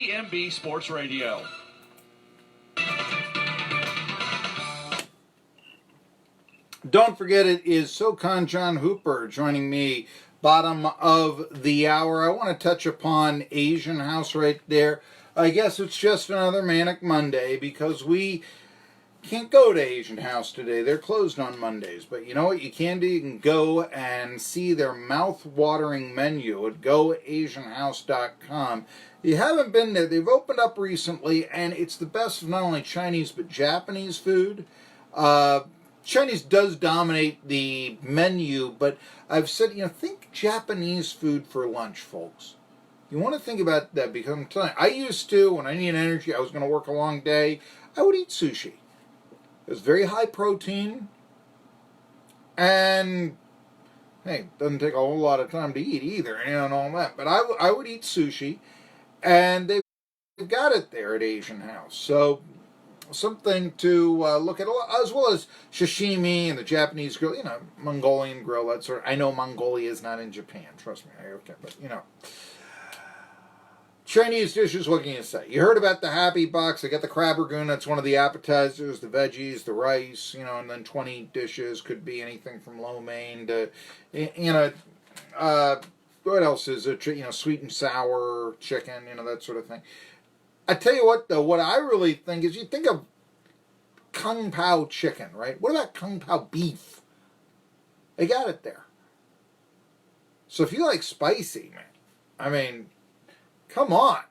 MB Sports Radio. Don't forget, it is SoCon John Hooper joining me, bottom of the hour. I want to touch upon Asian House right there. I guess it's just another Manic Monday because we can't go to Asian House today. They're closed on Mondays. But you know what you can do? You can go and see their mouth-watering menu at goasianhouse.com. If you haven't been there, they've opened up recently, and it's the best of not only Chinese but Japanese food. Chinese does dominate the menu, but I've said, think Japanese food for lunch, folks. You want to think about that because I'm telling you, I used to, when I needed energy, I was going to work a long day, I would eat sushi. It was very high protein, and, hey, it doesn't take a whole lot of time to eat either, and all that, but I would eat sushi, and they've got it there at Asian House, so something to look at, as well as sashimi and the Japanese grill, Mongolian grill, that sort of. I know Mongolia is not in Japan, trust me, okay, but, Chinese dishes, what can you say? You heard about the Happy Box. They got the crab ragoon. That's one of the appetizers, the veggies, the rice, and then 20 dishes. Could be anything from lo mein to, what else is it? Sweet and sour chicken, that sort of thing. I tell you what, though, what I really think is you think of Kung Pao chicken, right? What about Kung Pao beef? They got it there. So if you like spicy, man, I mean, come on.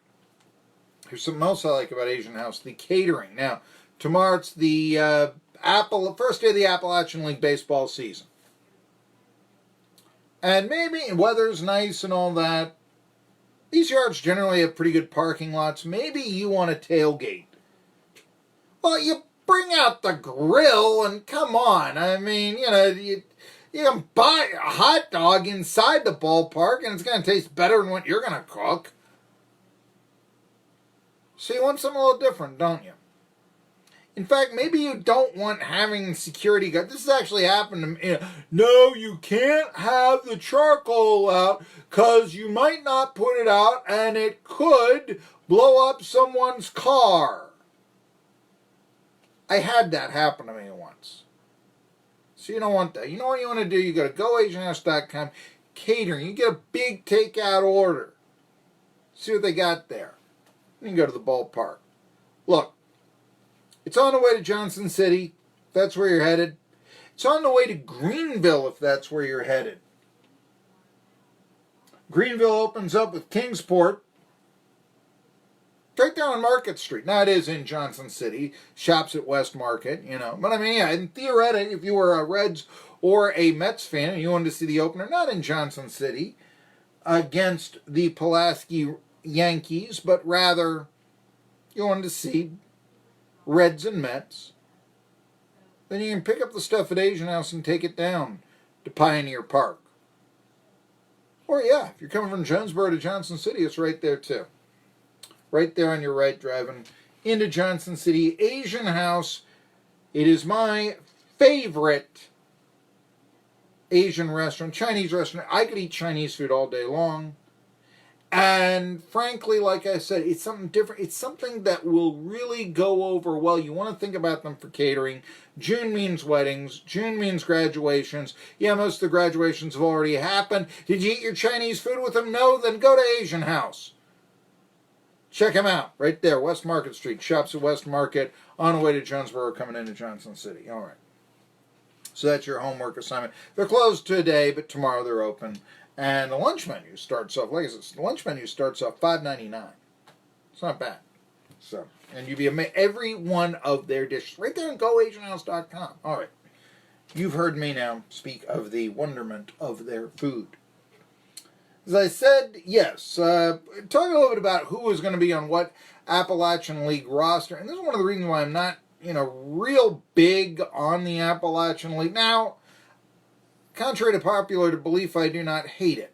Here's something else I like about Asian House, the catering. Now, tomorrow it's the first day of the Appalachian League baseball season. And maybe weather's nice and all that. These yards generally have pretty good parking lots. Maybe you want a tailgate. Well, you bring out the grill and come on. I mean, you can buy a hot dog inside the ballpark and it's going to taste better than what you're going to cook. So you want something a little different, don't you? In fact, maybe you don't want having security guards. This has actually happened to me. No, you can't have the charcoal out because you might not put it out and it could blow up someone's car. I had that happen to me once. So you don't want that. You know what you want to do? You go to goasianhouse.com, catering. You get a big takeout order. See what they got there. You can go to the ballpark. Look. It's on the way to Johnson City, if that's where you're headed. It's on the way to Greenville, if that's where you're headed. Greenville opens up with Kingsport. Right down on Market Street. Now, it is in Johnson City. Shops at West Market, But, I mean, yeah, in theoretic, if you were a Reds or a Mets fan and you wanted to see the opener, not in Johnson City, against the Pulaski Yankees, but rather you wanted to see Reds and Mets, then you can pick up the stuff at Asian House and take it down to Pioneer Park. Or yeah, if you're coming from Jonesboro to Johnson City, it's right there too. Right there on your right, driving into Johnson City. Asian House, it is my favorite Asian restaurant, Chinese restaurant. I could eat Chinese food all day long. And frankly, like I said, it's something different. It's something that will really go over well. You want to think about them for catering. June means weddings. June means graduations. Yeah, most of the graduations have already happened. Did you eat your Chinese food with them? No? Then go to Asian House. Check them out. Right there, West Market Street. Shops at West Market on the way to Jonesboro coming into Johnson City. All right. So that's your homework assignment. They're closed today, but tomorrow they're open. And the lunch menu starts off, like I said, the lunch menu starts off $5.99. It's not bad. So, and you'd be amazed. Every one of their dishes, right there on goasianhouse.com. All right. You've heard me now speak of the wonderment of their food. As I said, yes, talking a little bit about who is going to be on what Appalachian League roster. And this is one of the reasons why I'm not, real big on the Appalachian League. Now, contrary to popular belief, I do not hate it.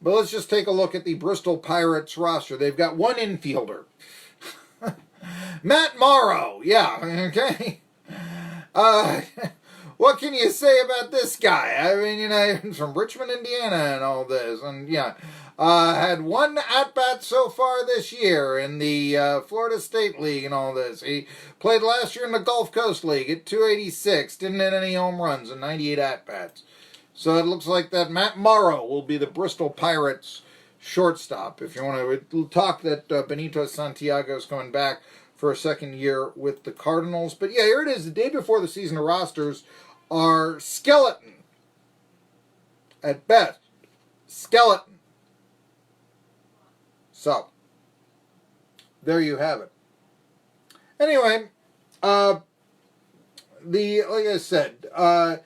But let's just take a look at the Bristol Pirates roster. They've got one infielder. Matt Morrow. Yeah, okay. What can you say about this guy? I mean, he's from Richmond, Indiana and all this. And yeah, Had one at-bat so far this year in the Florida State League and all this. He played last year in the Gulf Coast League at 286. Didn't hit any home runs and 98 at-bats. So it looks like that Matt Morrow will be the Bristol Pirates shortstop. If you want to talk that Benito Santiago is coming back for a second year with the Cardinals. But yeah, here it is. The day before the season, the rosters are skeleton. At best. Skeleton. So, there you have it. Anyway, like I said, I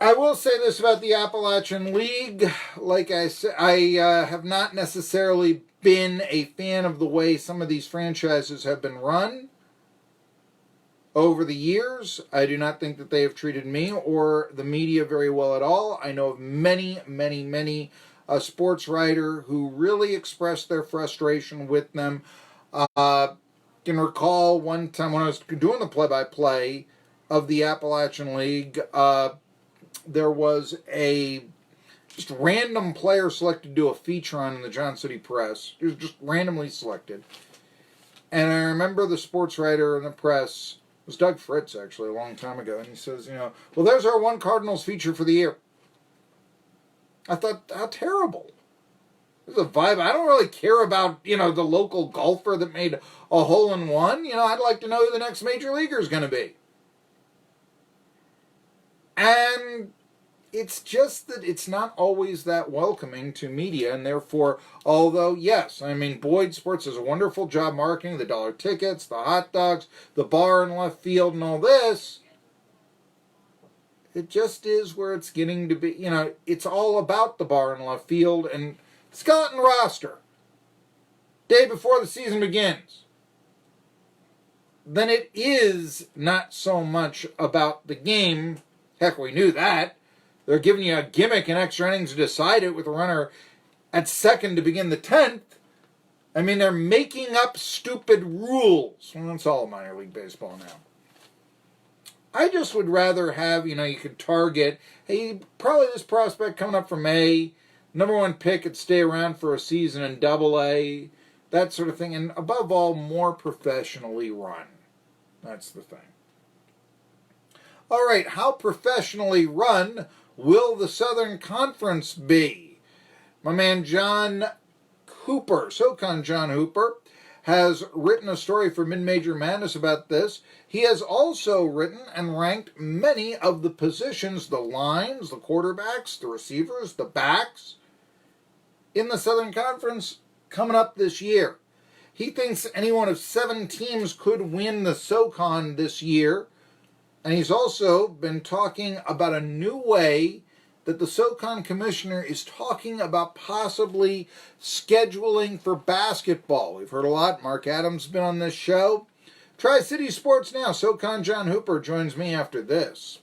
will say this about the Appalachian League. Like I said, I have not necessarily been a fan of the way some of these franchises have been run over the years. I do not think that they have treated me or the media very well at all. I know of many, many, many a sports writer who really expressed their frustration with them. Can recall one time when I was doing the play-by-play of the Appalachian League, there was a just random player selected to do a feature on in the John City Press. It was just randomly selected. And I remember the sports writer in the press, it was Doug Fritz actually, a long time ago, and he says, well, there's our one Cardinals feature for the year. I thought, how terrible. There's a vibe. I don't really care about, the local golfer that made a hole-in-one. I'd like to know who the next major leaguer is going to be. And it's just that it's not always that welcoming to media, and therefore, although, yes, Boyd Sports does a wonderful job marketing the dollar tickets, the hot dogs, the bar in left field, and all this, it just is where it's getting to be, it's all about the bar in left field and skeleton roster. Day before the season begins. Then it is not so much about the game. Heck, we knew that. They're giving you a gimmick and extra innings to decide it with a runner at second to begin the 10th. They're making up stupid rules. Well, that's all minor league baseball now. I just would rather have, you could target, hey, probably this prospect coming up from A, number one pick could stay around for a season in Double-A, that sort of thing. And above all, more professionally run. That's the thing. All right, how professionally run will the Southern Conference be? My man John Hooper, SoCon John Hooper, has written a story for Mid-Major Madness about this. He has also written and ranked many of the positions, the lines, the quarterbacks, the receivers, the backs, in the Southern Conference coming up this year. He thinks any one of 7 teams could win the SoCon this year. And he's also been talking about a new way that the SoCon commissioner is talking about possibly scheduling for basketball. We've heard a lot. Mark Adams has been on this show. Tri-City Sports Now. SoCon John Hooper joins me after this.